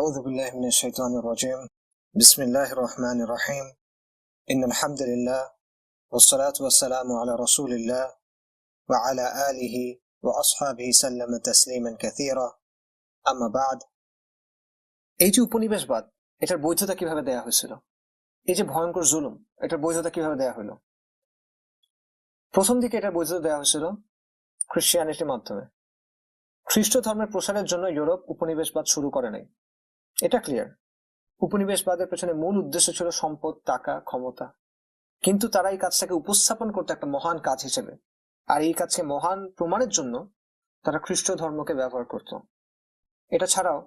أعوذ بالله من الشيطان الرجيم. بسم الله الرحمن الرحيم. إن الحمد لله والصلاة والسلام على رسول الله وعلى آله وأصحابه سلم تسليما كثيرا. أما بعد. এই যে উপনিবেশবাদ, এটার বৈধতা কিভাবে দেয়া হয়েছিল? এই যে ভয়ঙ্কর জুলুম, এটার বৈধতা কিভাবে দেয়া হলো? প্রথম দিকে এটার বৈধতা দেওয়া হয়েছিল খ্রিস্টিয়ানিটির মাধ্যমে। খ্রিস্ট ধর্মের প্রসারের জন্য ইউরোপ উপনিবেশবাদ শুরু করে নাই, এটা ক্লিয়ার। উপনিবেশবাদের পেছনে মূল উদ্দেশ্য ছিল সম্পদ, টাকা, ক্ষমতা। কিন্তু তারা এই কাজটাকে উপস্থাপন করতে একটা মহান কাজ হিসেবে, আর এই কাজকে মহান প্রমাণের জন্য তারা খ্রিস্ট ধর্মকে ব্যবহার করত। এটা ছাড়াও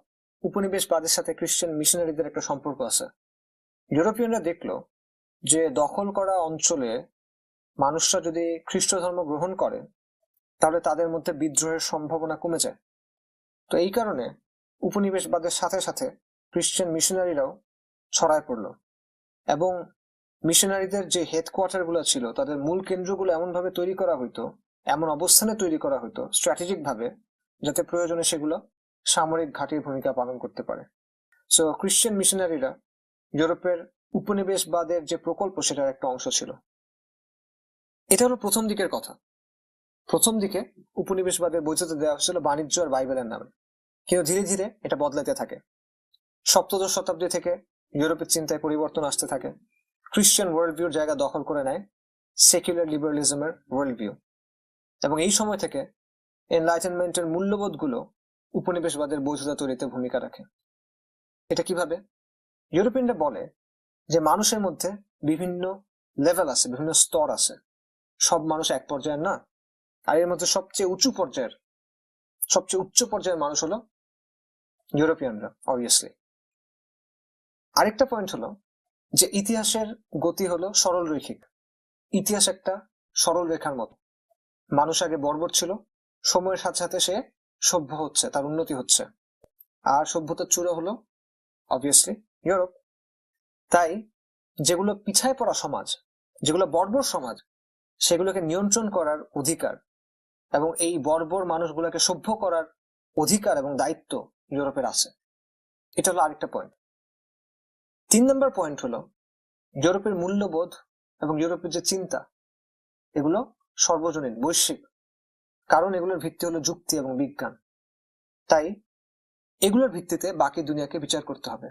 উপনিবেশবাদের সাথে খ্রিস্টান মিশনারিদের একটা সম্পর্ক আছে। ইউরোপিয়ানরা দেখলো যে দখল করা অঞ্চলে মানুষরা যদি খ্রিস্ট ধর্ম গ্রহণ করে তাহলে তাদের মধ্যে বিদ্রোহের সম্ভাবনা কমে যায়। তো এই কারণে উপনিবেশবাদের সাথে সাথে খ্রিস্টান মিশনারিরাও ছড়ায় পড়লো, এবং মিশনারিদের যে হেডকোয়ার্টার গুলো ছিল, তাদের মূল কেন্দ্রগুলো এমন ভাবে তৈরি করা হইতো, এমন অবস্থানে তৈরি করা হইতো স্ট্র্যাটেজিক ভাবে, যাতে প্রয়োজনে সেগুলো সামরিক ঘাঁটির ভূমিকা পালন করতে পারে। সো খ্রিস্টান মিশনারিরা ইউরোপের উপনিবেশবাদের যে প্রকল্প, সেটার একটা অংশ ছিল। এটা হলো প্রথম দিকের কথা। প্রথম দিকে উপনিবেশবাদের বৈধতা দেওয়া হয়েছিল বাণিজ্য আর বাইবেলের নামে, কিন্তু ধীরে ধীরে এটা বদলাতে থাকে। সপ্তদশ শতাব্দী থেকে ইউরোপের চিন্তায় পরিবর্তন আসতে থাকে। খ্রিস্টান ওয়ার্ল্ড ভিউর জায়গা দখল করে নেয় সেকুলার লিবারালিজমের ওয়ার্ল্ড ভিউ, এবং এই সময় থেকে এনলাইটেনমেন্টের মূল্যবোধগুলো উপনিবেশবাদের বৈধতা তৈরিতে ভূমিকা রাখে। এটা কিভাবে? ইউরোপিয়ানরা বলে যে মানুষের মধ্যে বিভিন্ন লেভেল আছে, বিভিন্ন স্তর আছে, সব মানুষ এক পর্যায়ের না। আর এর মধ্যে সবচেয়ে উঁচু পর্যায়ের, সবচেয়ে উচ্চ পর্যায়ের মানুষ হলো ইউরোপিয়ানরা, অবভিয়াসলি। আরেকটা পয়েন্ট হলো যে ইতিহাসের গতি হলো সরল রৈখিক। ইতিহাস একটা সরল রেখার মতো। মানুষ আগে বর্বর ছিল, সময়ের সাথে সাথে সে সভ্য হচ্ছে, তার উন্নতি হচ্ছে, আর সভ্যতার চূড়া হলো অবভিয়াসলি ইউরোপ। তাই যেগুলো পিছায় পড়া সমাজ, যেগুলো বর্বর সমাজ, সেগুলোকে নিয়ন্ত্রণ করার অধিকার এবং এই বর্বর মানুষগুলোকে সভ্য করার অধিকার এবং দায়িত্ব ইউরোপের আছে। এটা হলো আরেকটা পয়েন্ট। 3 নম্বর পয়েন্ট হলো ইউরোপের মূল্যবোধ এবং ইউরোপের যে চিন্তা, এগুলো সর্বজনীন, বৈশ্বিক, কারণ এগুলোর ভিত্তি হলো যুক্তি এবং বিজ্ঞান। তাই এগুলোর ভিত্তিতে বাকি দুনিয়াকে বিচার করতে হবে।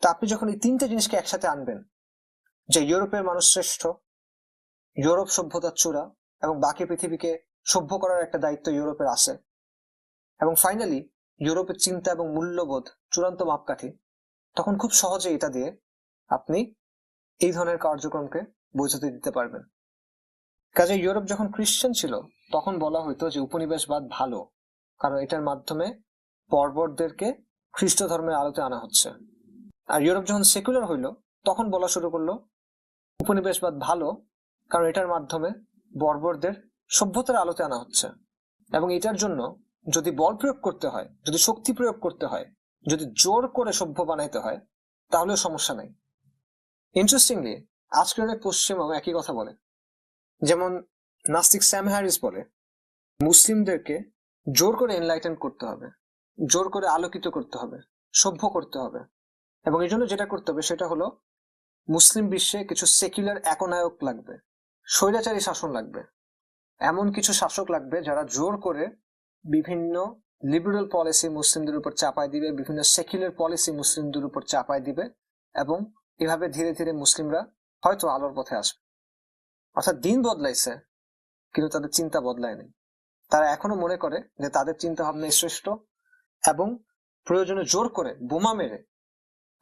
তা আপনি যখন এই তিনটে জিনিসকে একসাথে আনবেন, যে ইউরোপের মানুষ শ্রেষ্ঠ, ইউরোপ সভ্যতার চূড়া, এবং বাকি পৃথিবীকে সভ্য করার একটা দায়িত্ব ইউরোপের আছে, এবং ফাইনালি ইউরোপের চিন্তা এবং মূল্যবোধ চূড়ান্ত মাপকাঠি, তখন খুব সহজে এটা দিয়ে আপনি এই ধরনের কার্যক্রমকে বৈধতা দিতে পারবেন। কাজে ইউরোপ যখন খ্রিস্টান ছিল তখন বলা হইতো যে উপনিবেশবাদ ভালো, কারণ এটার মাধ্যমে বর্বরদেরকে খ্রিস্ট ধর্মের আলোতে আনা হচ্ছে। আর ইউরোপ যখন সেকুলার হইল তখন বলা শুরু করলো উপনিবেশবাদ ভালো, কারণ এটার মাধ্যমে বর্বরদের সভ্যতার আলোতে আনা হচ্ছে, এবং এটার জন্য যদি বল প্রয়োগ করতে হয়, যদি শক্তি প্রয়োগ করতে হয়, যদি জোর করে সভ্য বানাইতে হয়, তাহলেও সমস্যা নাই। ইন্টারেস্টিংলি আজকের অনেক পশ্চিমাও একই কথা বলে। যেমন নাস্তিক স্যাম হ্যারিস বলে মুসলিমদেরকে জোর করে এনলাইটেন করতে হবে, জোর করে আলোকিত করতে হবে, সভ্য করতে হবে, এবং এই জন্য যেটা করতে হবে সেটা হলো মুসলিম বিশ্বে কিছু সেকুলার একনায়ক লাগবে, স্বৈরাচারী শাসন লাগবে, এমন কিছু শাসক লাগবে যারা জোর করে বিভিন্ন লিবারেল পলিসি মুসলিমদের উপর চাপায় দিবে, বিভিন্ন সেকুলার পলিসি মুসলিমদের উপর চাপায় দিবে, এবং এভাবে ধীরে ধীরে মুসলিমরা হয়তো আলোর পথে আসবে। অর্থাৎ দিন বদলাইছে কিন্তু তাদের চিন্তা বদলায়নি। তারা এখনো মনে করে যে তাদের চিন্তা ভাবনাই শ্রেষ্ঠ, এবং প্রয়োজনে জোর করে বোমা মেরে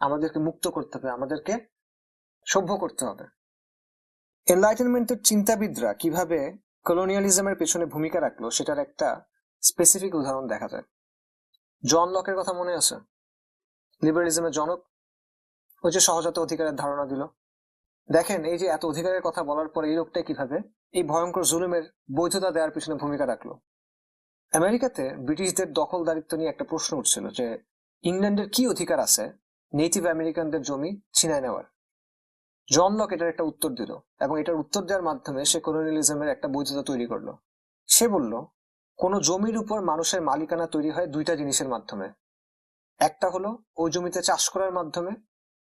আমাদেরকে মুক্ত করতে হবে, আমাদেরকে সভ্য করতে হবে। এনলাইটেনমেন্টের চিন্তাবিদরা কিভাবে কলোনিয়ালিজমের পেছনে ভূমিকা রাখলো সেটার একটা স্পেসিফিক উদাহরণ দেখা যায়। জন লকের কথা মনে আছে? লিবারালিজমের জনক, ওই যে সহজাত অধিকারের ধারণা দিল। দেখেন এই যে এত অধিকারের কথা বলার পর এই লোকটা কিভাবে এই ভয়ঙ্কর জুলুমের বৈধতা দেওয়ার পিছনে ভূমিকা রাখলো। আমেরিকাতে ব্রিটিশদের দখলদারিত্ব নিয়ে একটা প্রশ্ন উঠছিল যে ইংল্যান্ডের কি অধিকার আছে নেটিভ আমেরিকানদের জমি ছিনায় নেওয়ার। জন লক এটার একটা উত্তর দিল, এবং এটার উত্তর দেওয়ার মাধ্যমে সে কলোনিয়ালিজমের একটা বৈধতা তৈরি করলো। সে বলল কোন জমির উপর মানুষের মালিকানা তৈরি হয় দুইটা জিনিসের মাধ্যমে। একটা হলো ওই জমিতে চাষ করার মাধ্যমে,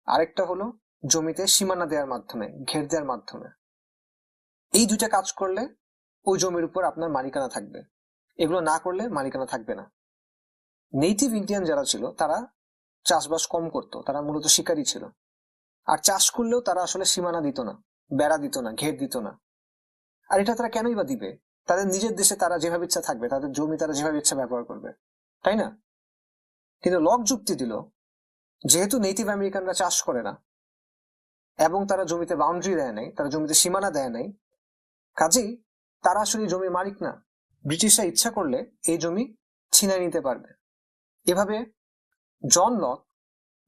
আরেকটা হলো জমিতে সীমানা দেওয়ার মাধ্যমে, ঘের দেওয়ার মাধ্যমে। এই দুইটা কাজ করলে ওই জমির উপর আপনার মালিকানা থাকবে, এগুলো না করলে মালিকানা থাকবে না। নেটিভ ইন্ডিয়ান যারা ছিল তারা চাষবাস কম করতো, তারা মূলত শিকারী ছিল। আর চাষ করলেও তারা আসলে সীমানা দিত না, বেড়া দিত না, ঘের দিত না। আর এটা তারা কেনই বা দিবে? তাদের নিজের দেশে তারা যেভাবে ইচ্ছা থাকবে, তাদের জমি তারা যেভাবে ইচ্ছা ব্যবহার করবে, তাই না? কিন্তু লক যুক্তি দিল, যেহেতু নেটিভ আমেরিকানরা চাষ করে না এবং তারা জমিতে বাউন্ডারি দেয় নাই, তারা জমিতে সীমানা দেয় নাই, কাজেই তারা আসলে জমির মালিক না। ব্রিটিশরা ইচ্ছা করলে এই জমি ছিনাই নিতে পারবে। এভাবে জন লক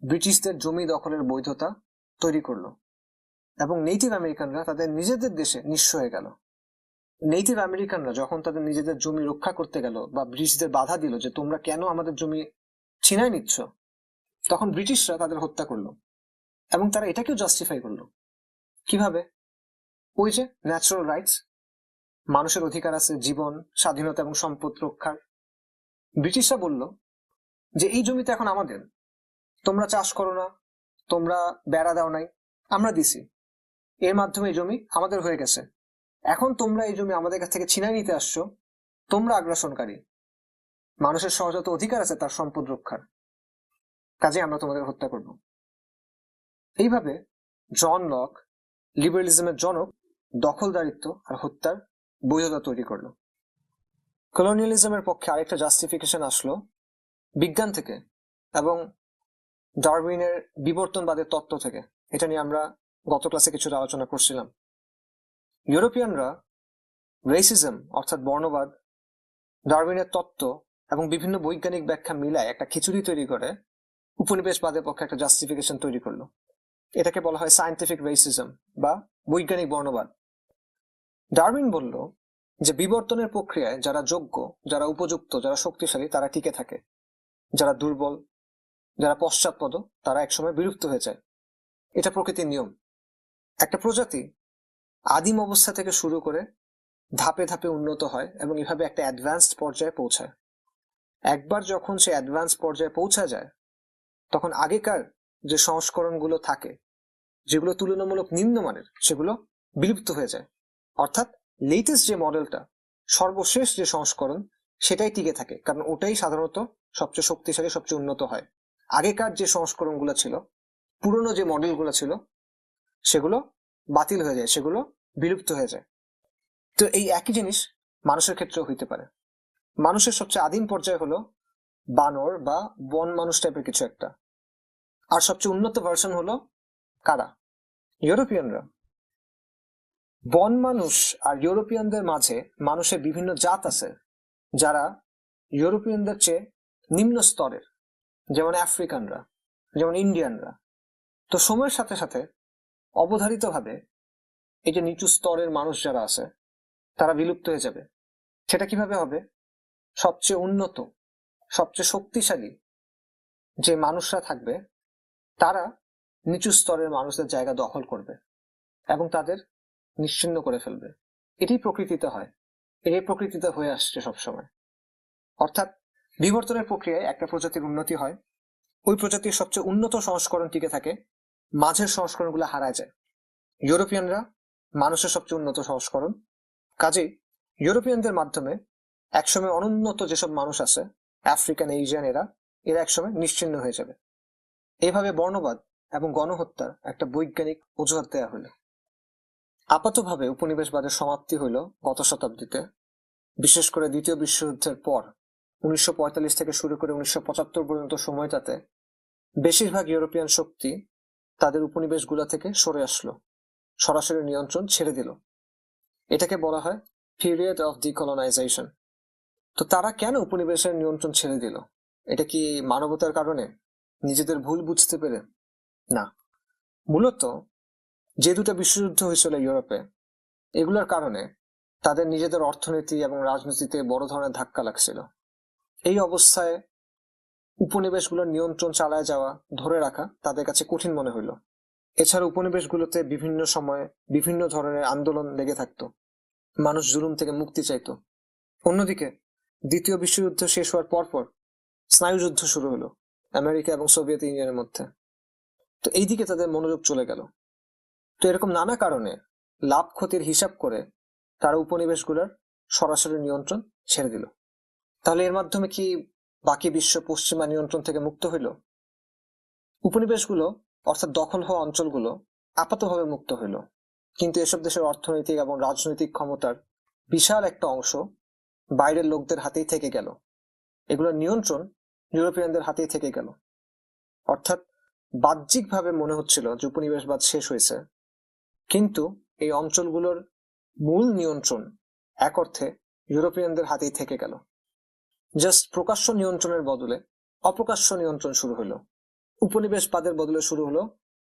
ব্রিটিশদের জমি দখলের বৈধতা তৈরি করলো এবং নেটিভ আমেরিকানরা তাদের নিজেদের দেশে নিঃস্ব হয়ে গেল। নেটিভ আমেরিকানরা যখন তাদের নিজেদের জমি রক্ষা করতে গেল বা ব্রিটিশদের বাধা দিল যে তোমরা কেন আমাদের জমি ছিনাই নিচ্ছ, তখন ব্রিটিশরা তাদের হত্যা করলো এবং তারা এটাকেও জাস্টিফাই করলো। কিভাবে? ওই যে ন্যাচারাল রাইটস, মানুষের অধিকার আছে জীবন, স্বাধীনতা এবং সম্পদ রক্ষার। ব্রিটিশরা বলল যে এই জমিতে এখন আমাদের, তোমরা চাষ করো না, তোমরা বেড়া দাও নাই, আমরা দিছি, এর মাধ্যমে এই জমি আমাদের হয়ে গেছে। এখন তোমরা এই জমি আমাদের কাছ থেকে ছিনাই নিতে আসছো, তোমরা আগ্রাসনকারী। মানুষের সহজাত অধিকার আছে তার সম্পদ রক্ষার, কাজে আমরা তোমাদের হত্যা করব। এইভাবে জন লক, লিবারেলিজমের জনক, দখলদারিত্ব আর হত্যার বৈধতা তৈরি করলো। কলোনিয়ালিজমের পক্ষে আরেকটা জাস্টিফিকেশন আসলো বিজ্ঞান থেকে এবং ডারউইনের বিবর্তনবাদের তত্ত্ব থেকে। এটা নিয়ে আমরা গত ক্লাসে কিছুটা আলোচনা করছিলাম। ইউরোপিয়ানরা রেসিজম অর্থাৎ বর্ণবাদ, ডারউইনের তত্ত্ব এবং বিভিন্ন বৈজ্ঞানিক ব্যাখ্যা মিলায় একটা খিচুড়ি তৈরি করে উপনিবেশবাদের পক্ষে একটা জাস্টিফিকেশন তৈরি করলো। এটাকে বলা হয় সায়েন্টিফিক রেসিজম বা বৈজ্ঞানিক বর্ণবাদ। ডারউইন বলল যে বিবর্তনের প্রক্রিয়ায় যারা যোগ্য, যারা উপযুক্ত, যারা শক্তিশালী তারা টিকে থাকে, যারা দুর্বল, যারা পশ্চাৎপদ তারা একসময় বিলুপ্ত হয়ে যায়। এটা প্রকৃতির নিয়ম। একটা প্রজাতি আদিম অবস্থা থেকে শুরু করে ধাপে ধাপে উন্নত হয় এবং এভাবে একটা অ্যাডভান্সড পর্যায়ে পৌঁছায়। একবার যখন সে অ্যাডভান্স পর্যায়ে পৌঁছা যায়, তখন আগেকার যে সংস্করণগুলো থাকে, যেগুলো তুলনামূলক নিম্নমানের, সেগুলো বিলুপ্ত হয়ে যায়। অর্থাৎ লেটেস্ট যে মডেলটা, সর্বশেষ যে সংস্করণ, সেটাই টিকে থাকে, কারণ ওটাই সাধারণত সবচেয়ে শক্তিশালী, সবচেয়ে উন্নত হয়। আগেকার যে সংস্করণগুলো ছিল, পুরনো যে মডেলগুলো ছিল, সেগুলো বাতিল হয়ে যায়, সেগুলো বিলুপ্ত হয়ে যায়। তো এই একই জিনিস মানুষের ক্ষেত্রেও হইতে পারে। মানুষের সবচেয়ে আদিম পর্যায় হলো বানর বা বন মানুষ টাইপের কিছু একটা, আর সবচেয়ে উন্নত ভার্সন হলো কারা? ইউরোপিয়ানরা। বন মানুষ আর ইউরোপিয়ানদের মাঝে মানুষের বিভিন্ন জাত আছে যারা ইউরোপিয়ানদের চেয়ে নিম্ন স্তরের, যেমন আফ্রিকানরা, যেমন ইন্ডিয়ানরা। তো সময়ের সাথে সাথে অবধারিতভাবে এই যে নিচু স্তরের মানুষ যারা আছে তারা বিলুপ্ত হয়ে যাবে। সেটা কিভাবে হবে? সবচেয়ে উন্নত, সবচেয়ে শক্তিশালী যে মানুষরা থাকবে তারা নিচু স্তরের মানুষদের জায়গা দখল করবে এবং তাদের নিশ্চিহ্ন করে ফেলবে। এটি প্রকৃতিতে হয়, এই প্রকৃতিতে হয়ে আসছে সবসময়। অর্থাৎ বিবর্তনের প্রক্রিয়ায় একটা প্রজাতির উন্নতি হয়, ওই প্রজাতির সবচেয়ে উন্নত সংস্করণ টিকে থাকে, মাঝের সংস্করণগুলো হারায় যায়। ইউরোপিয়ানরা মানুষের সবচেয়ে উন্নত সংস্করণ, কাজেই ইউরোপিয়ানদের মাধ্যমে একসময় অনুন্নত যেসব মানুষ আছে, আফ্রিকান, এশিয়ান, এরা একসময় নিশ্চিহ্ন হয়ে যাবে। এইভাবে বর্ণবাদ এবং গণহত্যার একটা বৈজ্ঞানিক অজুহাত দেওয়া হলো। আপাতভাবে উপনিবেশবাদের সমাপ্তি হইল গত শতাব্দীতে, বিশেষ করে দ্বিতীয় বিশ্বযুদ্ধের পর 1945 থেকে শুরু করে 1975 পর্যন্ত সময়টাতে বেশিরভাগ ইউরোপিয়ান শক্তি তাদের উপনিবেশগুলো থেকে সরে আসলো, সরাসরি নিয়ন্ত্রণ ছেড়ে দিল। এটাকে বলা হয় পিরিয়ড অফ ডিকলোনাইজেশন। তো তারা কেন উপনিবেশের নিয়ন্ত্রণ ছেড়ে দিল? এটা কি মানবতার কারণে, নিজেদের ভুল বুঝতে পেরে? না, মূলত যে দুটো বিশ্বযুদ্ধ হয়েছিল ইউরোপে, এগুলোর কারণে তাদের নিজেদের অর্থনীতি এবং রাজনীতিতে বড় ধরনের ধাক্কা লাগছিল। এই অবস্থায় উপনিবেশগুলোর নিয়ন্ত্রণ চালায় যাওয়া, ধরে রাখা তাদের কাছে কঠিন মনে হইল। এছাড়া উপনিবেশগুলোতে বিভিন্ন সময়ে বিভিন্ন ধরনের আন্দোলন লেগে থাকতো, মানুষ জুলুম থেকে মুক্তি চাইতো। অন্যদিকে দ্বিতীয় বিশ্বযুদ্ধ শেষ হওয়ার পরপর স্নায়ুযুদ্ধ শুরু হলো, আমেরিকা এবং সোভিয়েত ইউনিয়নের মধ্যে। তো এই দিকে তাদের মনোযোগ চলে গেল। তো এরকম নানা কারণে লাভ ক্ষতির হিসাব করে তারা উপনিবেশগুলোর সরাসরি নিয়ন্ত্রণ ছেড়ে দিল। তাহলে এর মাধ্যমে কি বাকি বিশ্ব পশ্চিমা নিয়ন্ত্রণ থেকে মুক্ত হইল? উপনিবেশগুলো অর্থাৎ দখল হওয়া অঞ্চলগুলো আপাতভাবে মুক্ত হইল, কিন্তু এসব দেশের অর্থনৈতিক এবং রাজনৈতিক ক্ষমতার বিশাল একটা অংশ বাইরের লোকদের হাতেই থেকে গেল। এগুলোর নিয়ন্ত্রণ ইউরোপিয়ানদের হাতেই থেকে গেল। অর্থাৎ বাহ্যিকভাবে মনে হচ্ছিল যে উপনিবেশবাদ শেষ হয়েছে, কিন্তু এই অঞ্চলগুলোর মূল নিয়ন্ত্রণ এক অর্থে ইউরোপিয়ানদের হাতেই থেকে গেল। জাস্ট প্রকাশ্য নিয়ন্ত্রণের বদলে অপ্রকাশ্য নিয়ন্ত্রণ শুরু হলো। উপনিবেশবাদের বদলে শুরু হলো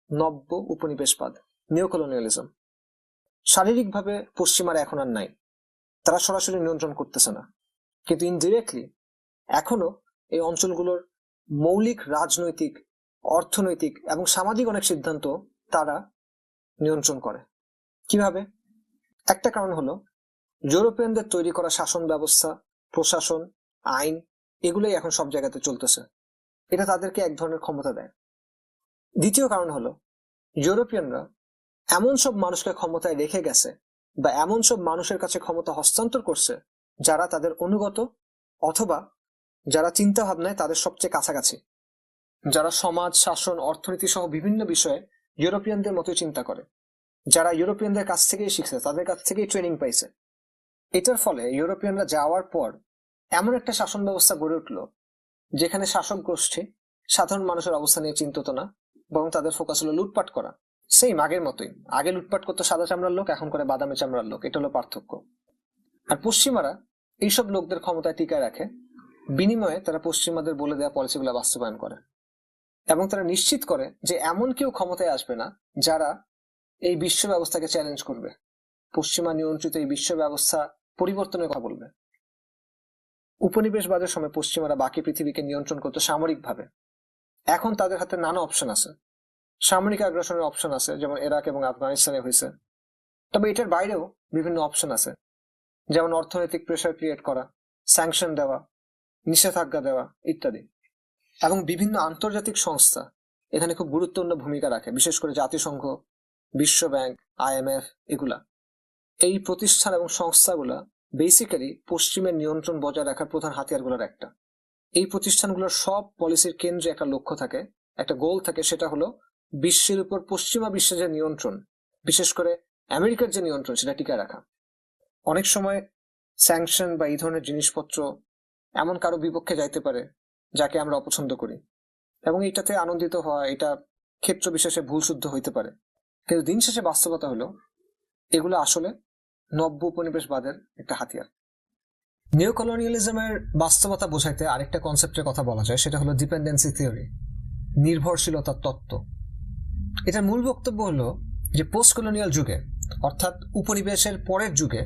নব্য উপনিবেশবাদ, নিওকলোনিয়ালিজম। শারীরিকভাবে পশ্চিমারা এখন আর নাই, তারা সরাসরি নিয়ন্ত্রণ করতেছে না, কিন্তু ইনডিরেক্টলি এখনো এই অঞ্চলগুলোর মৌলিক রাজনৈতিক, অর্থনৈতিক এবং সামাজিক অনেক সিদ্ধান্ত তারা নিয়ন্ত্রণ করে। কিভাবে? একটা কারণ হলো ইউরোপিয়ানদের তৈরি করা শাসন ব্যবস্থা, প্রশাসন, আইন এগুলোই এখন সব জায়গাতে চলতেছে। এটা তাদেরকে এক ধরনের ক্ষমতা দেয়। দ্বিতীয় কারণ হলো ইউরোপিয়ানরা এমন সব মানুষকে ক্ষমতায় রেখে গেছে বা এমন সব মানুষের কাছে ক্ষমতা হস্তান্তর করছে যারা তাদের অনুগত অথবা যারা চিন্তা ভাবনায় তাদের সবচেয়ে কাছাকাছি, যারা সমাজ, শাসন, অর্থনীতি সহ বিভিন্ন বিষয়ে ইউরোপিয়ানদের মতো চিন্তা করে, যারা ইউরোপিয়ানদের কাছ থেকেই শিখছে, তাদের কাছ থেকেই ট্রেনিং পাইছে। এটার ফলে ইউরোপিয়ানরা যাওয়ার পর এমন একটা শাসন ব্যবস্থা গড়ে উঠল যেখানে শাসক গোষ্ঠী সাধারণ মানুষের অবস্থা নিয়ে চিন্তিত না, বরং তাদের ফোকাস হলো লুটপাট করা। সেই আগের মতোই, আগে লুটপাট করতো সাদা চামড়ার লোক, এখন করে বাদামি চামড়ার লোক। এটা হলো পার্থক্য। আর পশ্চিমারা এইসব লোকদের ক্ষমতায় টিকায় রাখে, বিনিময়ে তারা পশ্চিমাদের বলে দেওয়া পলিসিগুলো বাস্তবায়ন করে এবং তারা নিশ্চিত করে যে এমন কেউ ক্ষমতায় আসবে না যারা এই বিশ্ব ব্যবস্থাকে চ্যালেঞ্জ করবে, পশ্চিমা নিয়ন্ত্রিত এই বিশ্ব ব্যবস্থা পরিবর্তনের কথা বলবে। উপনিবেশবাদের সময় পশ্চিমারা বাকি পৃথিবীকে নিয়ন্ত্রণ করতো সামরিকভাবে। এখন তাদের হাতে নানা অপশন আছে, সামরিক আগ্রাসনের অপশন আছে, যেমন ইরাক এবং আফগানিস্তানে হয়েছে। তবে এটার বাইরেও বিভিন্ন অপশন আছে, যেমন অর্থনৈতিক প্রেসার ক্রিয়েট করা, স্যাংশন দেওয়া, নিষেধাজ্ঞা দেওয়া ইত্যাদি। এবং বিভিন্ন আন্তর্জাতিক সংস্থা এখানে খুব গুরুত্বপূর্ণ ভূমিকা রাখে, বিশেষ করে জাতিসংঘ, বিশ্ব ব্যাংক, IMF এগুলা। এই প্রতিষ্ঠান এবং সংস্থাগুলা বেসিক্যালি পশ্চিমের নিয়ন্ত্রণ বজায় রাখার প্রধান হাতিয়ারগুলোর একটা। এই প্রতিষ্ঠানগুলোর সব পলিসির কেন্দ্রে একটা লক্ষ্য থাকে, একটা গোল থাকে, সেটা হলো বিশ্বের উপর পশ্চিমা বিশ্বের যে নিয়ন্ত্রণ, বিশেষ করে আমেরিকার যে নিয়ন্ত্রণ, সেটা টিকায় রাখা। অনেক সময় স্যাংশন বা এই ধরনের জিনিসপত্র এমন কারো বিপক্ষে যাইতে পারে যাকে আমরা অপছন্দ করি, এবং এটাতে আনন্দিত হওয়া এটা ক্ষেত্র বিশেষে ভুল শুদ্ধ হইতে পারে, কিন্তু দিন শেষে বাস্তবতা হলো এগুলো আসলে নব্য উপনিবেশবাদের একটা হাতিয়ার। নিওকলোনিয়ালিজমের বাস্তবতা বোঝাইতে আরেকটা কনসেপ্টের কথা বলা যায়, সেটা হলো ডিপেন্ডেন্সি থিওরি, নির্ভরশীলতার তত্ত্ব। এটার মূল বক্তব্য হলো যে পোস্ট কলোনিয়াল যুগে, অর্থাৎ উপনিবেশের পরের যুগে,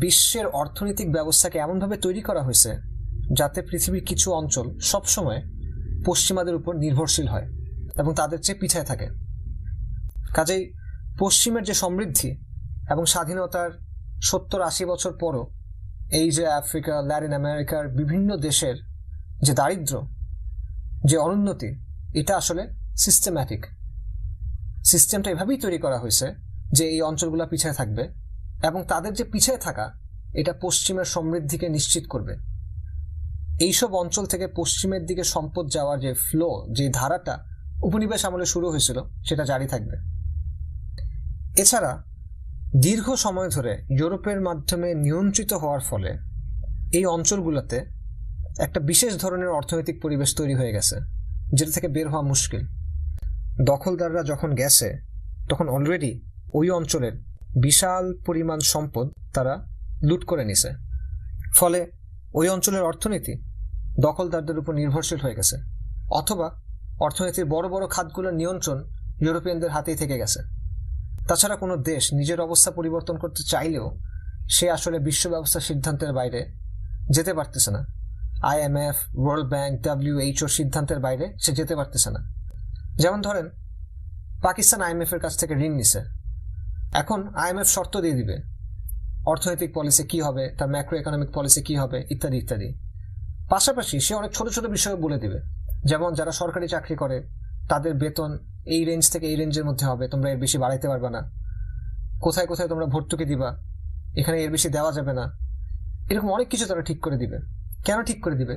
বিশ্বের অর্থনৈতিক ব্যবস্থাকে এমনভাবে তৈরি করা হয়েছে যাতে পৃথিবীর কিছু অঞ্চল সবসময় পশ্চিমাদের উপর নির্ভরশীল হয় এবং তাদের চেয়ে পিছায় থাকে। কাজেই পশ্চিমের যে সমৃদ্ধি এবং স্বাধীনতার 70-80 বছর পরও এই যে আফ্রিকা, ল্যাটিন আমেরিকার বিভিন্ন দেশের যে দারিদ্র, যে অনুন্নতি, এটা আসলে সিস্টেম্যাটিক। সিস্টেমটা এভাবেই তৈরি করা হয়েছে যে এই অঞ্চলগুলো পিছায় থাকবে এবং তাদের যে পিছায় থাকা এটা পশ্চিমের সমৃদ্ধিকে নিশ্চিত করবে। এইসব অঞ্চল থেকে পশ্চিমের দিকে সম্পদ যাওয়ার যে ফ্লো, যে ধারাটা উপনিবেশ আমলে শুরু হয়েছিল, সেটা জারি থাকবে। এছাড়া দীর্ঘ সময় ধরে ইউরোপের মাধ্যমে নিয়ন্ত্রিত হওয়ার ফলে এই অঞ্চলগুলোতে একটা বিশেষ ধরনের অর্থনৈতিক পরিবেশ তৈরি হয়ে গেছে, যেটা থেকে বের হওয়া মুশকিল। দখলদাররা যখন গেছে তখন অলরেডি ওই অঞ্চলের বিশাল পরিমাণ সম্পদ তারা লুট করে নিছে, ফলে ওই অঞ্চলের অর্থনীতি দখলদারদের উপর নির্ভরশীল হয়ে গেছে, অথবা অর্থনীতির বড় বড় খাতগুলোর নিয়ন্ত্রণ ইউরোপিয়ানদের হাতেই থেকে গেছে। তাছাড়া কোনো দেশ নিজের অবস্থা পরিবর্তন করতে চাইলেও সে আসলে বিশ্ব ব্যবস্থার সিদ্ধান্তের বাইরে যেতে পারতেছে না। IMF, ওয়ার্ল্ড ব্যাংক, WHO সিদ্ধান্তের বাইরে সে যেতে পারতেছে না। যেমন ধরেন পাকিস্তান IMF এর কাছ থেকে ঋণ নিছে, এখন IMF শর্ত দিয়ে দিবে অর্থনৈতিক পলিসি কি হবে, তার ম্যাক্রো ইকোনমিক পলিসি কি হবে, ইত্যাদি ইত্যাদি। পাশাপাশি সে অনেক ছোট ছোট বিষয় বলে দিবে যেমন যারা সরকারি চাকরি করে তাদের বেতন এই রেঞ্জ থেকে এই রেঞ্জের মধ্যে হবে, তোমরা এর বেশি বাড়াইতে পারবে না, কোথায় কোথায় তোমরা ভর্তুকি দিবা, এখানে এর বেশি দেওয়া যাবে না, এরকম অনেক কিছু তারা ঠিক করে দিবে। কেন ঠিক করে দিবে?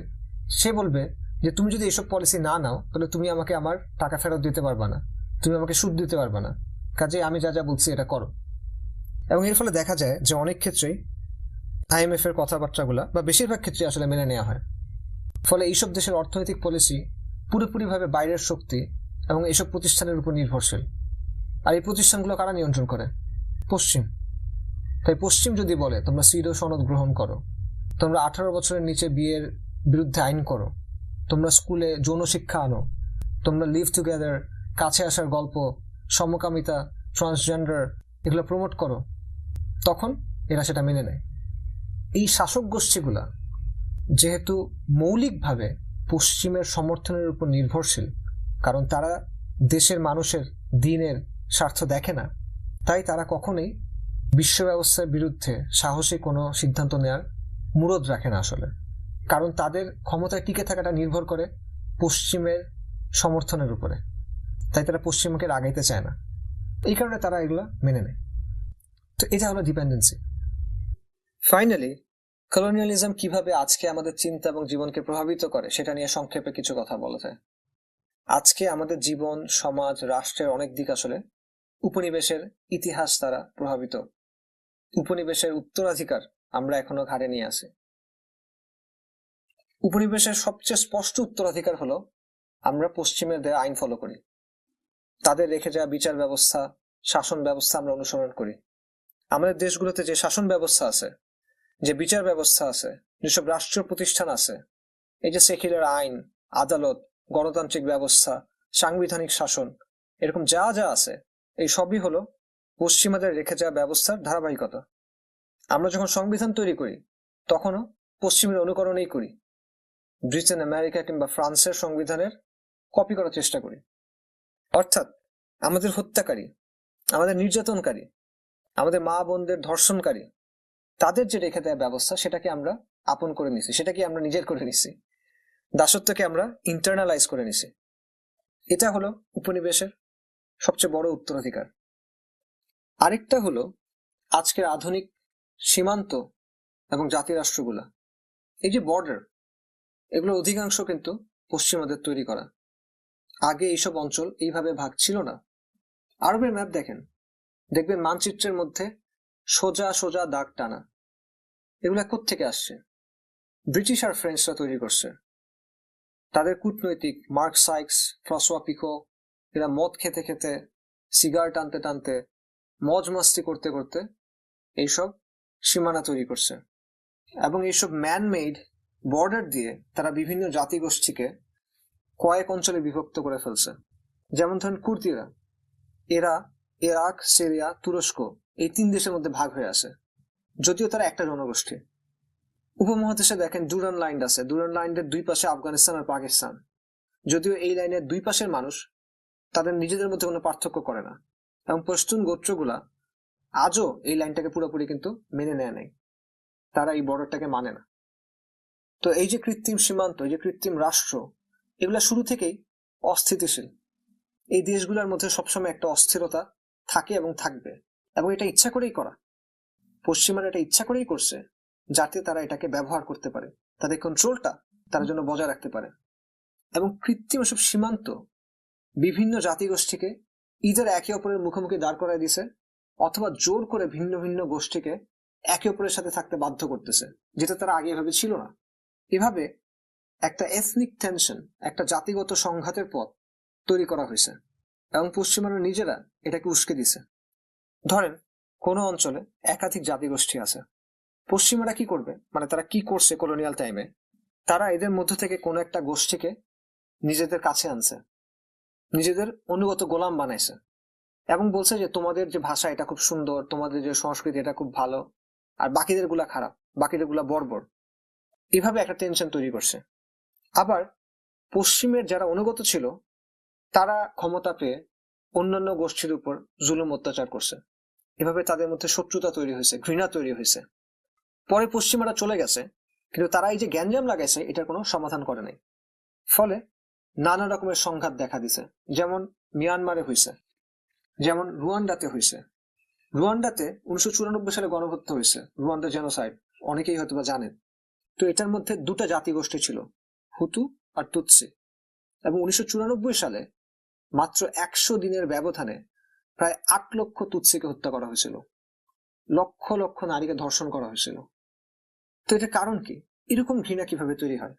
সে বলবে যে তুমি যদি এসব পলিসি না নাও তাহলে তুমি আমাকে আমার টাকা ফেরত দিতে পারবা না, তুমি আমাকে সুদ দিতে পারবা না, কাজে আমি যা যা বলছি এটা করো। এবং এর ফলে দেখা যায় যে অনেক ক্ষেত্রেই আইএমএফ এর কথাবার্তাগুলা বা বেশিরভাগ ক্ষেত্রে আসলে মেনে নেওয়া হয়। ফলে এইসব দেশের অর্থনৈতিক পলিসি পুরোপুরিভাবে বাইরের শক্তি এবং এইসব প্রতিষ্ঠানের উপর নির্ভরশীল। আর এই প্রতিষ্ঠানগুলো কারা নিয়ন্ত্রণ করে? পশ্চিম। তাই পশ্চিম যদি বলে তোমরা সিডো সনদ গ্রহণ করো, তোমরা 18 বছরের নিচে বিয়ের বিরুদ্ধে আইন করো, তোমরা স্কুলে যৌন শিক্ষা আনো, তোমরা লিভ টুগেদার, কাছে আসার গল্প, সমকামিতা, ট্রান্সজেন্ডার এগুলো প্রমোট করো, তখন এরা সেটা মেনে নেয়। এই শাসক গোষ্ঠীগুলা যেহেতু মৌলিকভাবে পশ্চিমের সমর্থনের উপর নির্ভরশীল, কারণ তারা দেশের মানুষের দিনের স্বার্থ দেখে না, তাই তারা কখনোই বিশ্ব ব্যবস্থার বিরুদ্ধে সাহসী কোনো সিদ্ধান্ত নেওয়ার মুরদ রাখে না আসলে। কারণ তাদের ক্ষমতায় টিকে থাকাটা নির্ভর করে পশ্চিমের সমর্থনের উপরে, তাই তারা পশ্চিমকে আগাইতে চায় না, এই কারণে তারা এগুলা মেনে নেয়। তো এটা হলো ডিপেন্ডেন্সি। ফাইনালি কলোনিয়ালিজম কিভাবে আজকে আমাদের চিন্তা এবং জীবনকে প্রভাবিত করে সেটা নিয়ে সংক্ষেপে কিছু কথা বলা যায়। আজকে আমাদের জীবন, সমাজ, রাষ্ট্রের অনেক দিক আসলে উপনিবেশের ইতিহাস দ্বারা প্রভাবিত। উপনিবেশের উত্তরাধিকার আমরা এখনো ঘাড়ে নিয়ে আসি। উপনিবেশের সবচেয়ে স্পষ্ট উত্তরাধিকার হলো আমরা পশ্চিমের দেয়া আইন ফলো করি, তাদের রেখে যাওয়া বিচার ব্যবস্থা, শাসন ব্যবস্থা আমরা অনুসরণ করি। আমাদের দেশগুলোতে যে শাসন ব্যবস্থা আছে, যে বিচার ব্যবস্থা আছে, যেসব রাষ্ট্রীয় প্রতিষ্ঠান আছে, এই যে সেকুলার আইন, আদালত, গণতান্ত্রিক ব্যবস্থা, সাংবিধানিক শাসন, এরকম যা যা আছে এই সবই হলো পশ্চিমাদের রেখে যাওয়া ব্যবস্থার ধারাবাহিকতা। আমরা যখন সংবিধান তৈরি করি তখনও পশ্চিমের অনুকরণেই করি। ব্রিটেন, আমেরিকা কিংবা ফ্রান্সের সংবিধানের কপি করার চেষ্টা করি। অর্থাৎ আমাদের হত্যাকারী, আমাদের নির্যাতনকারী, আমাদের মা বোনদের ধর্ষণকারী, তাদের যে রেখে দেওয়া ব্যবস্থা সেটাকে আমরা আপন করে নিছি, সেটাকে আমরা নিজের করে নিছি, দাসত্বকে আমরা ইন্টারনালাইজ করে নিছি। এটা হলো উপনিবেশের সবচেয়ে বড় উত্তরাধিকার। আরেকটা হলো আজকের আধুনিক সীমান্ত এবং জাতিরাষ্ট্রগুলা, এই যে বর্ডার, এগুলো অধিকাংশ কিন্তু পশ্চিমাদের তৈরি করা। আগে এইসব অঞ্চল এইভাবে ভাগ ছিল না। আরবের ম্যাপ দেখেন, দেখবেন মানচিত্রের মধ্যে সোজা সোজা দাগ টানা। এগুলা কোত্থেকে আসছে? ব্রিটিশ আর ফ্রেঞ্চরা তৈরি করছে। তাদের কূটনৈতিক মার্ক সাইক্স, ফ্রসোয়া পিকো, এরা মদ খেতে খেতে, সিগার টানতে টানতে, মজ মাস্তি করতে করতে এইসব সীমানা তৈরি করছে। এবং এইসব ম্যান মেড বর্ডার দিয়ে তারা বিভিন্ন জাতিগোষ্ঠীকে কয়েক অঞ্চলে বিভক্ত করে ফেলছে। যেমন ধরেন কুর্দিরা, এরা ইরাক, সিরিয়া, তুরস্ক এই 3 দেশের মধ্যে ভাগ হয়ে আছে, যদিও তারা একটা জনগোষ্ঠী। উপমহাদেশে দেখেন ডুরান লাইন আছে, ডুরান লাইনের 2 পাশে আফগানিস্তান আর পাকিস্তান, যদিও এই লাইনের 2 পাশের মানুষ তাদের নিজেদের মধ্যে কোনো পার্থক্য করে না। এবং পশতুন গোত্রগুলা আজও এই লাইনটাকে পুরোপুরি কিন্তু মেনে নেয় নাই, তারা এই বর্ডারটাকে মানে না। তো এই যে কৃত্রিম সীমান্ত, এই যে কৃত্রিম রাষ্ট্র, এগুলা শুরু থেকেই অস্থিতিশীল। এই দেশগুলোর মধ্যে সবসময় একটা অস্থিরতা থাকে এবং থাকবে, এবং এটা ইচ্ছা করেই করা। পশ্চিমারা এটা ইচ্ছা করেই করছে যাতে তারা এটাকে ব্যবহার করতে পারে, তাদের কন্ট্রোলটা তারা যেন বজায় রাখতে পারে। এবং কৃত্রিম সব সীমান্ত বিভিন্ন জাতিগোষ্ঠীকে ইদার একে অপরের মুখোমুখি দাঁড় করায় দিছে, অথবা জোর করে ভিন্ন ভিন্ন গোষ্ঠীকে একে অপরের সাথে থাকতে বাধ্য করতেছে, যেটা তারা আগে এভাবে ছিল না। এভাবে একটা এথনিক টেনশন, একটা জাতিগত সংঘাতের পথ তৈরি করা হয়েছে, এবং পশ্চিমারা নিজেরা এটাকে উস্কে দিছে। ধরেন কোন অঞ্চলে একাধিক জাতিগোষ্ঠী আছে, পশ্চিমারা কি করবে, মানে তারা কি করছে কলোনিয়াল টাইমে, তারা এদের মধ্য থেকে কোনো একটা গোষ্ঠীকে নিজেদের কাছে আনছে, নিজেদের অনুগত গোলাম বানাইছে, এবং বলছে যে তোমাদের যে ভাষা এটা খুব সুন্দর, তোমাদের যে সংস্কৃতি এটা খুব ভালো, আর বাকিদের গুলা খারাপ, বাকিদের গুলা বর্বর। এভাবে একটা টেনশন তৈরি করছে। আবার পশ্চিমের যারা অনুগত ছিল তারা ক্ষমতা পেয়ে অন্যান্য গোষ্ঠীর উপর জুলুম অত্যাচার করছে। এভাবে তাদের মধ্যে শত্রুতা তৈরি হয়েছে, ঘৃণা তৈরি হয়েছে। পরে পশ্চিমারা চলে গেছে, কিন্তু তারা এই যে গ্যাঞ্জাম লাগাইছে এটার কোনো সমাধান করে নাই। ফলে নানা রকমের সংঘাত দেখা দিছে, যেমন মিয়ানমারে হয়েছে, যেমন রুয়ান্ডাতে হয়েছে। রুয়ান্ডাতে 1994 সালে গণহত্যা হয়েছে, রুয়ান্ডা জেনোসাইড, অনেকেই হয়তো বা জানেন। তো এটার মধ্যে দুটা জাতিগোষ্ঠী ছিল, হুতু আর তুৎসি। এবং 1994 সালে মাত্র 100 দিনের ব্যবধানে প্রায় 8 লক্ষ তুৎসিকে হত্যা করা হয়েছিল, লক্ষ লক্ষ নারীকে ধর্ষণ করা হয়েছিল। তো এটার কারণ কি? এরকম ঘৃণা কিভাবে তৈরি হয়?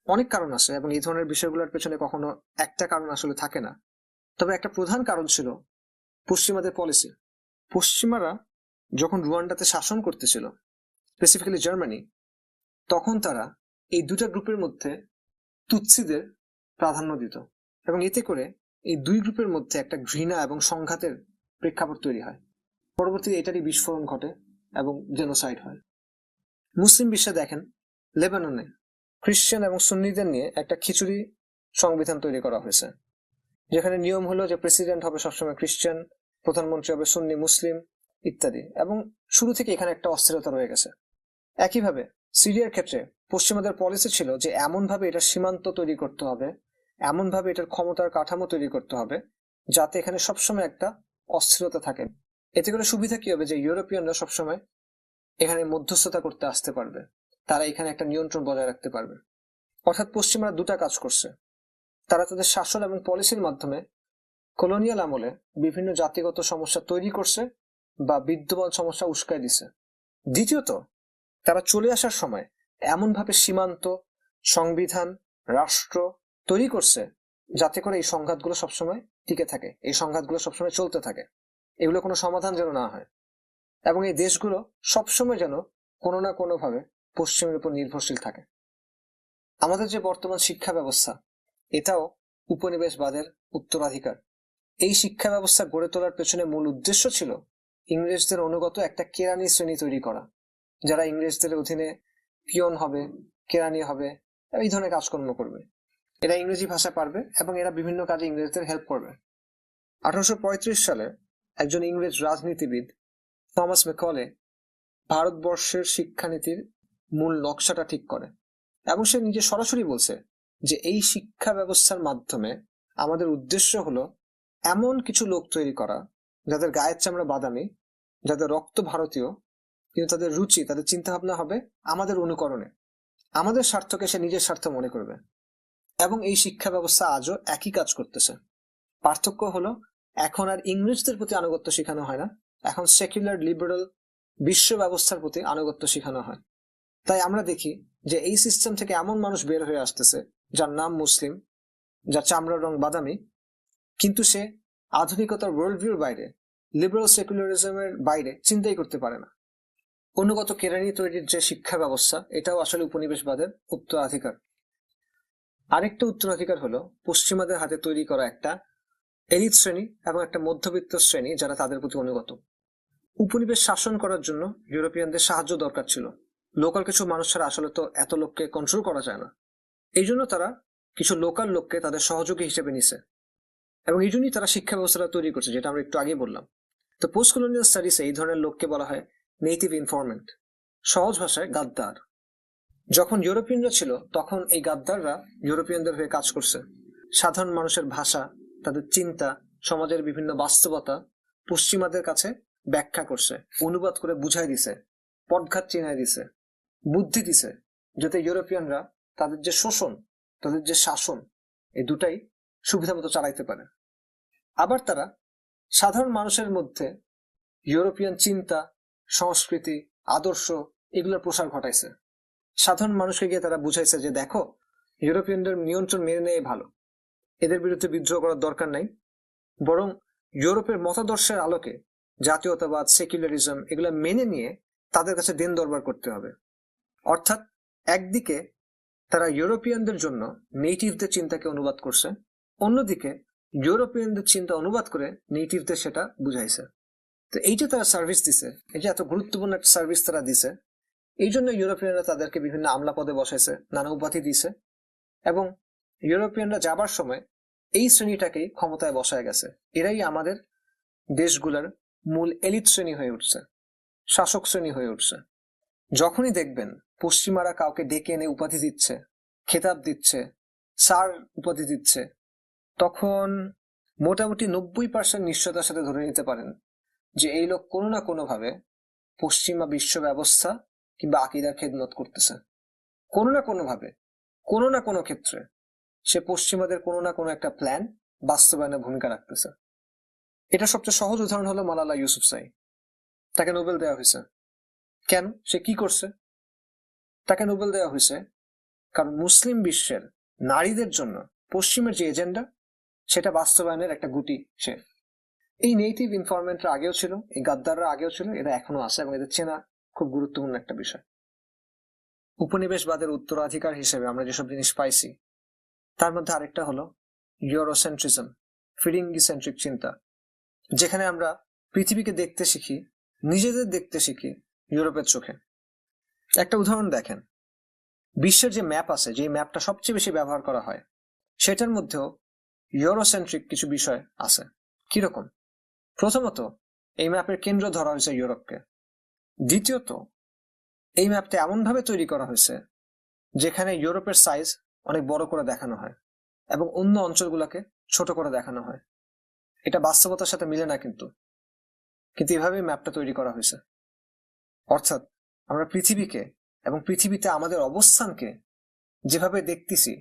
অনেক কারণ আছে, এবং এই ধরনের বিষয়গুলোর পেছনে কখনো একটা কারণ আসলে থাকে না। তবে একটা প্রধান কারণ ছিল পশ্চিমাদের পলিসি। পশ্চিমারা যখন রুয়ান্ডাতে শাসন করতেছিল, স্পেসিফিক্যালি জার্মানি, তখন তারা এই দুটা গ্রুপের মধ্যে তুৎসিদের প্রাধান্য দিত, এবং এতে করে এই দুই গ্রুপের মধ্যে একটা ঘৃণা এবং সংঘাতের প্রেক্ষাপট তৈরি হয়। পরবর্তীতে এটারই বিস্ফোরণ ঘটে এবং জেনোসাইড হয়। মুসলিম বিশ্বে দেখেন, লেবাননে খ্রিস্টান এবং সুন্নিদের নিয়ে একটা খিচুড়ি সংবিধান তৈরি করা হয়েছে, যেখানে নিয়ম হলো যে প্রেসিডেন্ট হবে সবসময় খ্রিস্টান, প্রধানমন্ত্রী হবে সুন্নি মুসলিম ইত্যাদি। এবং শুরু থেকে এখানে একটা অস্থিরতা রয়ে গেছে। একইভাবে সিরিয়ার ক্ষেত্রে পশ্চিমাদের পলিসি ছিল যে এমনভাবে এটা সীমান্ত তৈরি করতে হবে, এমনভাবে এটার ক্ষমতার কাঠামো তৈরি করতে হবে যাতে এখানে সবসময় একটা অস্থিরতা থাকে। এতে করে সুবিধা কি হবে, যে ইউরোপিয়ানরা সবসময় এখানে মধ্যস্থতা করতে আসতে পারবে, তারা এখানে একটা নিয়ন্ত্রণ বজায় রাখতে পারবে। অর্থাৎ পশ্চিমারা দুটা কাজ করছে, তারা তাদের শাসন এবং পলিসির মাধ্যমে কলোনিয়াল আমলে বিভিন্ন জাতিগত সমস্যা তৈরি করছে বা বিদ্যমান সমস্যা উস্কায় দিছে। দ্বিতীয়ত, তারা চলে আসার সময় এমনভাবে সীমান্ত, সংবিধান, রাষ্ট্র তৈরি করছে যাতে করে এই সংঘাতগুলো সবসময় টিকে থাকে, এই সংঘাতগুলো সবসময় চলতে থাকে, এগুলো কোনো সমাধান যেন না হয়, এবং এই দেশগুলো সবসময় যেন কোনো না কোনো ভাবে পশ্চিমের উপর নির্ভরশীল থাকে। আমাদের যে বর্তমান শিক্ষা ব্যবস্থা, এটাও উপনিবেশবাদের উত্তরাধিকার। এই শিক্ষা ব্যবস্থা গড়ে তোলার পেছনে মূল উদ্দেশ্য ছিল ইংরেজদের অনুগত একটা কেরানি শ্রেণী তৈরি করা, যারা ইংরেজদের অধীনে পিয়ন হবে, কেরানি হবে, এই ধরনের কাজকর্ম করবে। এরা ইংরেজি ভাষা পারবে এবং এরা বিভিন্ন কাজে ইংরেজদের হেল্প করবে। 1835 সালে একজন ইংরেজ রাজনীতিবিদ থমাস ম্যাকলে ভারতবর্ষের শিক্ষানীতির মূল নকশাটা ঠিক করে, এবং সে নিজে সরাসরি বলছে যে এই শিক্ষা ব্যবস্থার মাধ্যমে আমাদের উদ্দেশ্য হলো এমন কিছু লোক তৈরি করা যাদের গায়ের চামড়া বাদামি, যাদের রক্ত ভারতীয়, কিন্তু তাদের রুচি, তাদের চিন্তা ভাবনা হবে আমাদের অনুকরণে, আমাদের স্বার্থকে সে নিজের স্বার্থ মনে করবে। এবং এই শিক্ষা ব্যবস্থা আজও একই কাজ করতেছে। পার্থক্য হলো এখন আর ইংরেজদের প্রতি আনুগত্য শেখানো হয় না, এখন সেকুলার লিবারেল বিশ্ব ব্যবস্থার প্রতি আনুগত্য শেখানো হয়। তাই আমরা দেখি যে এই সিস্টেম থেকে এমন মানুষ বের হয়ে আসতেছে যার নাম মুসলিম, যার চামড়ার রং বাদামি, কিন্তু সে আধুনিকতার ওয়ার্ল্ড ভিউর বাইরে, লিবারেল সেকুলারিজমের বাইরে চিন্তাই করতে পারে না। অনুগত কেরানি তৈরির যে শিক্ষা ব্যবস্থা, এটাও আসলে উপনিবেশবাদের উত্তরাধিকার। আরেকটা উত্তরাধিকার হলো পশ্চিমাদের হাতে তৈরি করা একটা এলিট শ্রেণী এবং একটা মধ্যবিত্ত শ্রেণী যারা তাদের প্রতি অনুগত। উপনিবেশ শাসন করার জন্য ইউরোপিয়ানদের সাহায্য দরকার ছিল। লোকাল কিছু মানুষ ছাড়া আসলে তো এত লোককে কন্ট্রোল করা যায় না, এই জন্য তারা কিছু লোকাল লোককে তাদের সহযোগী হিসেবে নিছে, এবং এই জন্যই তারা শিক্ষা ব্যবস্থাটা তৈরি করছে, যেটা আমরা একটু আগে বললাম। তো পোস্ট কলোনিয়াল স্টাডিজে এই ধরনের লোককে বলা হয় নেটিভ ইনফরমেন্ট, সহজ ভাষায় গাদ্দার। যখন ইউরোপিয়ানরা ছিল তখন এই গাদ্দাররা ইউরোপিয়ানদের হয়ে কাজ করছে, সাধারণ মানুষের ভাষা, তাদের চিন্তা, সমাজের বিভিন্ন বাস্তবতা পশ্চিমাদের কাছে ব্যাখ্যা করছে, অনুবাদ করে বুঝাই দিছে, পথঘাট চিনাই দিছে, বুদ্ধি দিছে, যাতে ইউরোপিয়ানরা তাদের যে শোষণ, তাদের যে শাসন, এই দুটাই সুবিধা মতো চালাইতে পারে। আবার তারা সাধারণ মানুষের মধ্যে ইউরোপিয়ান চিন্তা, সংস্কৃতি, আদর্শ এগুলোর প্রসার ঘটাইছে। সাধারণ মানুষকে গিয়ে তারা বুঝাইছে যে দেখো, ইউরোপিয়ানদের নিয়ন্ত্রণ মেনে নেয় ভালো, এদের বিরুদ্ধে বিদ্রোহ করার দরকার নাই, বরং ইউরোপের মতাদর্শের আলোকে জাতীয়তাবাদ, সেকুলারিজম এগুলো মেনে নিয়ে তাদের কাছে দিন দরবার করতে হবে। অর্থাৎ একদিকে তারা ইউরোপিয়ানদের জন্য নেটিভদের চিন্তাকে অনুবাদ করছে, অন্যদিকে ইউরোপিয়ানদের চিন্তা অনুবাদ করে নেটিভদের সেটা বুঝাইছে। তো এই যে তারা সার্ভিস দিছে, এই যে এত গুরুত্বপূর্ণ একটা সার্ভিস তারা দিছে, এই জন্য ইউরোপিয়ানরা তাদেরকে বিভিন্ন আমলা পদে বসাইছে, নানা উপাধি দিছে, এবং ইউরোপিয়ানরা যাবার সময় এই শ্রেণীটাকেই ক্ষমতায় বসায় গেছে। এরাই আমাদের দেশগুলোর মূল এলিট শ্রেণী হয়ে উঠছে, শাসক শ্রেণী হয়ে উঠছে। যখনই দেখবেন পশ্চিমারা কাউকে ডেকে এনে উপাধি দিচ্ছে, খেতাব দিচ্ছে, স্যার উপাধি দিচ্ছে, তখন মোটামুটি 90% নিশ্চয়তার সাথে ধরে নিতে পারেন যে এই লোক কোনো না কোনো ভাবে পশ্চিমা বিশ্ব ব্যবস্থা কিংবা আকীদার খেদমত করতেছে। কোনো না কোনো ভাবে, কোনো না কোনো ক্ষেত্রে সে পশ্চিমাদের কোনো না কোনো একটা প্ল্যান বাস্তবায়নে ভূমিকা রাখতেছে। এটা সবচেয়ে সহজ উদাহরণ হলো মালালা ইউসুফজাই। তাকে নোবেল দেওয়া হয়েছে কেন? সে কি করছে? তাকে নোবেল দেওয়া হয়েছে কারণ মুসলিম বিশ্বের নারীদের জন্য পশ্চিমের যে এজেন্ডা সেটা বাস্তবায়নের একটা গুটি সে। এই নেটিভ ইনফরমেন্টরা আগেও ছিল, এই গাদ্দাররা আগেও ছিল, এরা এখনো আছে এবং এদের চেনা খুব গুরুত্বপূর্ণ একটা বিষয়। উপনিবেশবাদের উত্তরাধিকার হিসেবে আমরা যেসব জিনিস পাইছি তার মধ্যে আরেকটা হলো ইউরোসেন্ট্রিজম, ফিরিঙ্গি সেন্ট্রিক চিন্তা, যেখানে আমরা পৃথিবীকে দেখতে শিখি, নিজেদের দেখতে শিখি ইউরোপের চোখে। একটা উদাহরণ দেখেন, বিশ্বের যে ম্যাপ আছে, যে ম্যাপটা সবচেয়ে বেশি ব্যবহার করা হয়, সেটার মধ্যেও ইউরোসেন্ট্রিক কিছু বিষয় আছে। কিরকম? প্রথমত, এই ম্যাপের কেন্দ্র ধরা হয়েছে ইউরোপকে। দ্বিতীয়ত, এই ম্যাপটা এমন ভাবে তৈরি করা হয়েছে যেখানে ইউরোপের সাইজ অনেক বড় করে দেখানো হয় এবং অন্য অঞ্চলগুলোকে ছোট করে দেখানো হয়। এটা বাস্তবতার সাথে মিলে না, কিন্তু এভাবেই ম্যাপটা তৈরি করা হয়েছে। অর্থাৎ আমরা পৃথিবীকে এবং পৃথিবীতে আমাদের অবস্থানকে যেভাবে দেখতেছি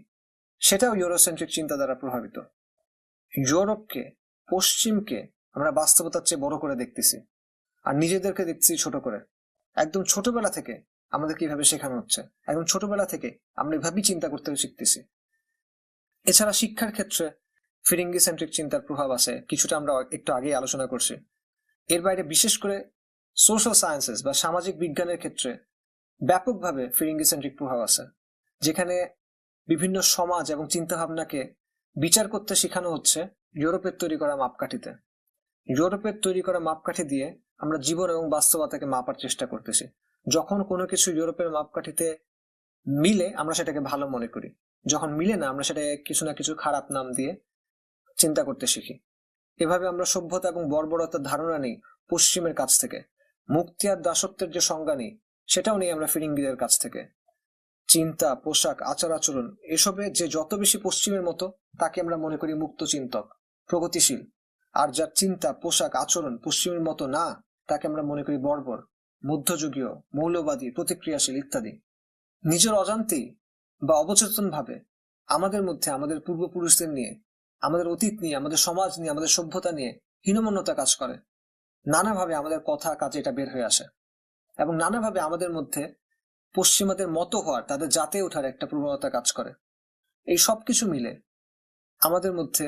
সেটাও ইউরোসেন্ট্রিক চিন্তা দ্বারা প্রভাবিত। ইউরোপকে, পশ্চিমকে আমরা বাস্তবতার চেয়ে বড় করে দেখতেছি আর নিজেদেরকে দেখতেছি ছোট করে। একদম ছোটবেলা থেকে আমাদের কিভাবে শেখানো হচ্ছে, একদম ছোটবেলা থেকে আমরা এভাবেই চিন্তা করতে শিখতেছি। এছাড়া শিক্ষার ক্ষেত্রে ফিরিঙ্গি সেন্ট্রিক চিন্তার প্রভাব আছে, কিছুটা আমরা একটু আগেই আলোচনা করছি। এর বাইরে বিশেষ করে সোশ্যাল সায়েন্সেস বা সামাজিক বিজ্ঞানের ক্ষেত্রে ব্যাপকভাবে ফিরিঙ্গি সেন্ট্রিক প্রভাব আছে, যেখানে বিভিন্ন সমাজ এবং চিন্তা ভাবনাকে বিচার করতে শেখানো হচ্ছে ইউরোপের তৈরি করা মাপকাঠিতে। ইউরোপের তৈরি করা মাপকাঠি দিয়ে আমরা জীবন এবং বাস্তবতাকে মাপার চেষ্টা করতেছি। যখন কোনো কিছু ইউরোপের মাপকাঠিতে মিলে আমরা সেটাকে ভালো মনে করি, যখন মিলে না আমরা সেটাকে কিছু না কিছু খারাপ নাম দিয়ে চিন্তা করতে শিখি। এভাবে আমরা সভ্যতা এবং বর্বরতার ধারণা নেই পশ্চিমের কাছ থেকে, মুক্তি আর দাসত্বের যে সংজ্ঞা নেই সেটাও নেই আমরা ফিরিঙ্গিদের কাছ থেকে। চিন্তা, পোশাক, আচার আচরণ এসবে যে যত বেশি পশ্চিমের মতো তাকে আমরা মনে করি মুক্ত চিন্তক, প্রগতিশীল। আর যার চিন্তা, পোশাক, আচরণ পশ্চিমের মতো না তাকে আমরা মনে করি বর্বর, মধ্যযুগীয়, মৌলবাদী, প্রতিক্রিয়াশীল ইত্যাদি। নিজের অজান্তেই বা অবচেতন ভাবে আমাদের মধ্যে আমাদের পূর্বপুরুষদের নিয়ে, আমাদের অতীত নিয়ে, আমাদের সমাজ নিয়ে, আমাদের সভ্যতা নিয়ে হীনমন্যতা কাজ করে। নানাভাবে আমাদের কথা কাজে এটা বের হয়ে আসে এবং নানাভাবে আমাদের মধ্যে পশ্চিমাদের মতো হওয়ার, তাদের জাতে ওঠার একটা প্রবণতা কাজ করে। এই সবকিছু মিলে আমাদের মধ্যে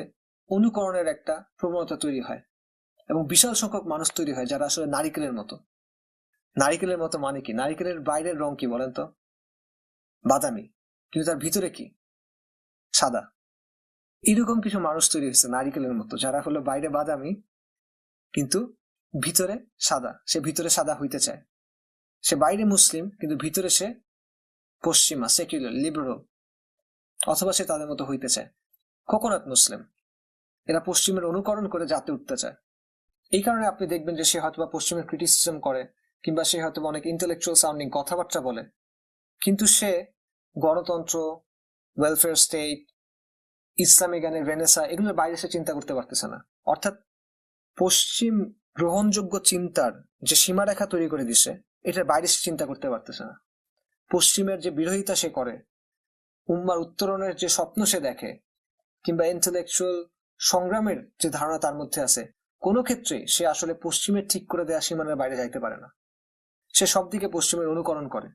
অনুকরণের একটা প্রবণতা তৈরি হয় এবং বিশাল সংখ্যক মানুষ তৈরি হয় যারা আসলে নারিকেলের মতো। নারিকেলের মতো মানে কি? নারিকেলের বাইরের রং কি বলেন তো? বাদামি, কিন্তু তার ভিতরে কি? সাদা। এরকম কিছু মানুষ তৈরি হয়েছে নারিকেলের মতো, যারা হলো বাইরে বাদামি কিন্তু ভিতরে সাদা। সে ভিতরে সাদা হইতে চায়, সে বাইরে মুসলিম কিন্তু ভিতরে সে পশ্চিমা, সেকুলার, লিবারেল, অথবা সে তাদের মতো হইতে চায় কোকোনাট মুসলিম। এরা পশ্চিমের অনুকরণ করে জাতে উঠতে চায়। এই কারণে আপনি দেখবেন যে সে হয়তো পশ্চিমের ক্রিটিসিজম করে কিংবা সে হয়তো অনেক ইন্টেলেকচুয়াল সাউন্ডিং কথাবার্তা বলে, কিন্তু সে গণতন্ত্র, ওয়েলফেয়ার স্টেট, ইসলামী জ্ঞানের রেনেসা এগুলোর বাইরে সে চিন্তা করতে পারতেছে না। অর্থাৎ পশ্চিম গ্রহণযোগ্য চিন্তার যে সীমারেখা তৈরি করে দিছে এটার বাইরে সে চিন্তা করতে পারতেছে না। পশ্চিমের যে বিরোধিতা সে করে, উম্মার উত্তরণের যে স্বপ্ন সে দেখে, কিংবা ইন্টেলেকচুয়াল সংগ্রামের যে ধারণা তার মধ্যে আছে, কোনো ক্ষেত্রে সে আসলে পশ্চিমের ঠিক করে দেওয়া সীমানার বাইরে যাইতে পারে না। সে সব দিকে পশ্চিমের অনুকরণ করে।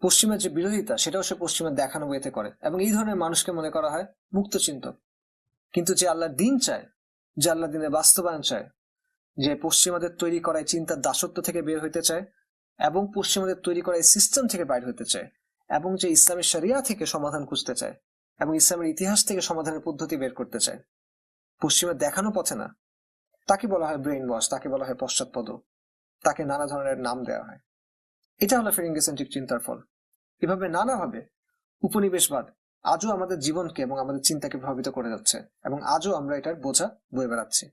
পশ্চিমের যে বিরোধিতা সেটাও সে পশ্চিমের দেখানো ওয়েতে করে এবং এই ধরনের মানুষকে মনে করা হয় মুক্ত চিন্তক। কিন্তু যে আল্লাহর দিন চায়, যে আল্লাহ দিনের বাস্তবায়ন চায়, যে পশ্চিমাদের তৈরি করা চিন্তার দাসত্ব থেকে বের হইতে চায় এবং পশ্চিমাদের তৈরি করা সিস্টেম থেকে বাইর হতে চায় এবং যে ইসলামের শরিয়া থেকে সমাধান খুঁজতে চায় এবং ইসলামের ইতিহাস থেকে সমাধানের পদ্ধতি বের করতে চায়, পশ্চিমের দেখানো পথে না, তাকে বলা হয় ব্রেইন ওয়াশ, তাকে বলা হয় পশ্চাৎপদ, তাকে নানা ধরনের নাম দেওয়া হয়। এটা হলো ফিরিঙ্গি সেন্ট্রিক চিন্তার ফল। এভাবে নানাভাবে উপনিবেশবাদ আজও আমাদের জীবনকে এবং আমাদের চিন্তাকে প্রভাবিত করে যাচ্ছে এবং আজও আমরা এটার বোঝা বয়ে বেড়াচ্ছি।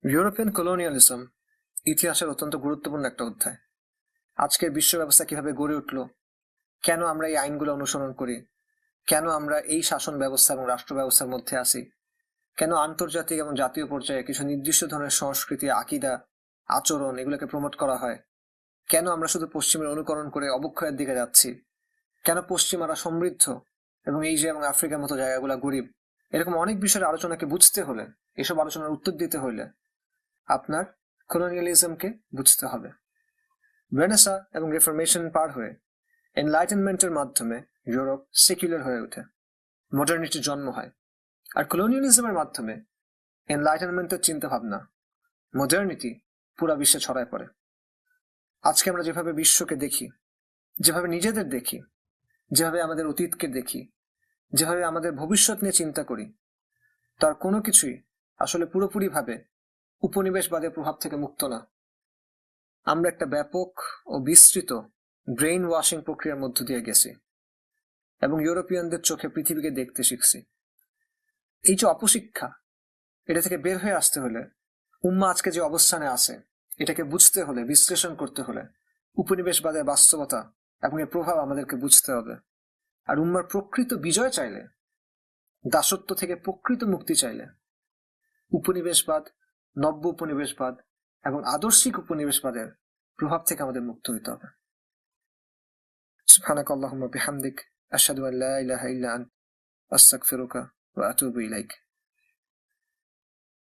ইউরোপিয়ান কলোনিয়ালিজম ইতিহাসের অত্যন্ত গুরুত্বপূর্ণ একটা অধ্যায়। আজকের বিশ্ব ব্যবস্থা কিভাবে গড়ে উঠলো, কেন আমরা এই আইনগুলো অনুসরণ করি, কেন আমরা এই শাসন ব্যবস্থা এবং রাষ্ট্র ব্যবস্থার মধ্যে আছি, কেন আন্তর্জাতিক এবং জাতীয় পর্যায়ে কিছু নির্দিষ্ট ধরনের সংস্কৃতি, আকিদা, আচরণ এগুলোকে প্রমোট করা হয়, কেন আমরা শুধু পশ্চিমের অনুকরণ করে অবক্ষয়ের দিকে যাচ্ছি, কেন পশ্চিমারা সমৃদ্ধ এবং এশিয়া এবং আফ্রিকার মতো জায়গাগুলো গরিব, এরকম অনেক বিষয়ের আলোচনাকে বুঝতে হলে, এসব আলোচনার উত্তর দিতে হলে আপনার কলোনিয়ালিজমকে বুঝতে হবে। রেনেসা এবং রিফরমেশন পার হয়ে এনলাইটেনমেন্টের মাধ্যমে ইউরোপ সেকুলার হয়ে ওঠে, মডার্নিটির জন্ম হয়। আর কলোনিয়ালিজমের মাধ্যমে এনলাইটেনমেন্টের চিন্তা ভাবনা, মডার্নিটি পুরা বিশ্বে ছড়ায় পড়ে। আজকে আমরা যেভাবে বিশ্বকে দেখি, যেভাবে নিজেদের দেখি, যেভাবে আমাদের অতীতকে দেখি, যেভাবে আমাদের ভবিষ্যৎ নিয়ে চিন্তা করি, তার কোনো কিছুই আসলে পুরোপুরিভাবে উপনিবেশবাদের প্রভাব থেকে মুক্ত না। আমরা একটা ব্যাপক ও বিস্তৃত ব্রেইন ওয়াশিং প্রক্রিয়ার মধ্য দিয়ে গেছি এবং ইউরোপিয়ানদের চোখে পৃথিবীকে দেখতে শিখছি। এই যে অপশিক্ষা, এটা থেকে বের হয়ে আসতে হলে, উম্মা আজকে যে অবস্থানে আছে এটাকে বুঝতে হলে, বিশ্লেষণ করতে হলে উপনিবেশবাদের বাস্তবতা এবং এর প্রভাব আমাদেরকে বুঝতে হবে। আর উম্মার প্রকৃত বিজয় চাইলে, দাসত্ব থেকে প্রকৃত মুক্তি চাইলে উপনিবেশবাদ, নব্য উপনিবেশবাদ এবং আদর্শিক উপনিবেশবাদের প্রভাব থেকে আমাদের মুক্ত হইতে হবে। সুবহানাকাল্লাহুম্মা বিহামদিক আশহাদু আল্লা ইলাহা ইল্লা আনতা আস্তাগফিরুকা ওয়া আতুবু ইলাইক।